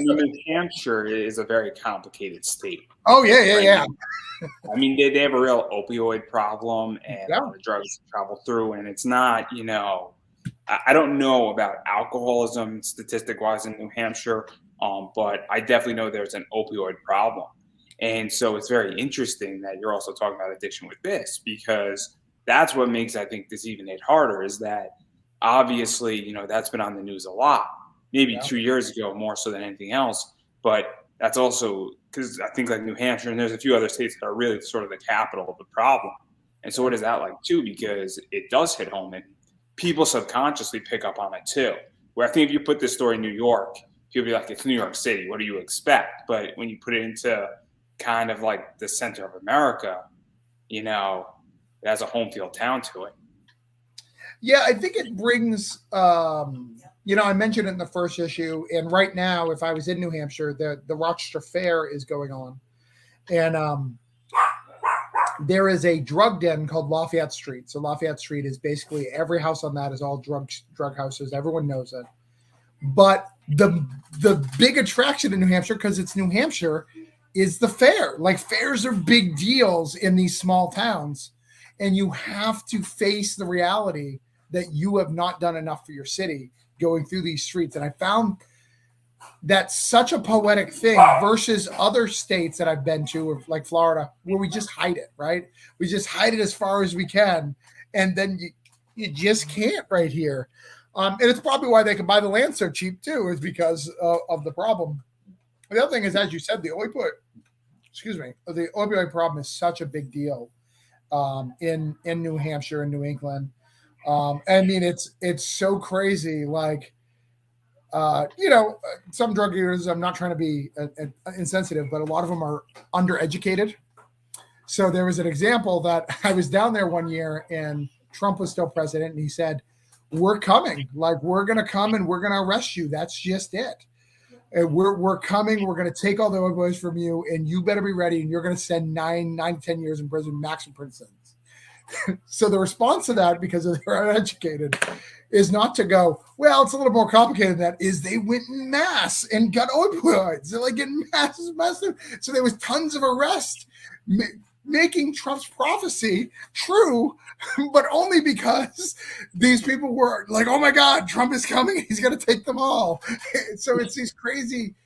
New Hampshire is a very complicated state. Oh yeah. I mean, they have a real opioid problem and a lot of drugs travel through, and it's not, I don't know about alcoholism statistic wise in New Hampshire, but I definitely know there's an opioid problem. And so it's very interesting that you're also talking about addiction with this, because that's what makes, I think, this even hit harder is that obviously, that's been on the news a lot, maybe Yeah. 2 years ago, more so than anything else. But that's also because I think like New Hampshire and there's a few other states that are really sort of the capital of the problem. And so what is that like too? Because it does hit home and people subconsciously pick up on it too. Where I think if you put this story in New York, people be like, it's New York City. What do you expect? But when you put it into kind of like the center of America, it has a home field town to it. Yeah, I think it brings, I mentioned it in the first issue, and right now, if I was in New Hampshire, the Rochester Fair is going on, and there is a drug den called Lafayette Street. So Lafayette Street is basically every house on that is all drug houses. Everyone knows it, but the big attraction in New Hampshire, because it's New Hampshire, is the fair. Like fairs are big deals in these small towns, and you have to face the reality that you have not done enough for your city going through these streets. And I found that's such a poetic thing versus other states that I've been to, like Florida, where we just hide it, right? We just hide it as far as we can. And then you just can't right here. And it's probably why they can buy the land so cheap too, is because of the problem. The other thing is, as you said, the opioid problem is such a big deal in New Hampshire and New England. I mean, it's so crazy. Like, some drug users, I'm not trying to be insensitive, but a lot of them are undereducated. So there was an example that I was down there one year and Trump was still president. And he said, we're coming, like, we're going to come and we're going to arrest you. That's just it. And we're coming. We're going to take all the opioids from you and you better be ready. And you're going to spend 9 to 10 years in prison, maximum prison sentence. So the response to that, because they're uneducated, is not to go, well, it's a little more complicated than that, is they went in mass and got opioids. They're like getting massive. So there was tons of arrests making Trump's prophecy true, but only because these people were like, oh my God, Trump is coming. He's going to take them all. So it's these crazy,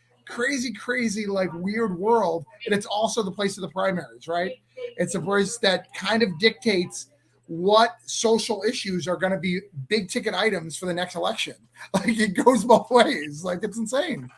like weird world. And it's also the place of the primaries, right? It's a place that kind of dictates what social issues are going to be big ticket items for the next election. Like it goes both ways. Like it's insane.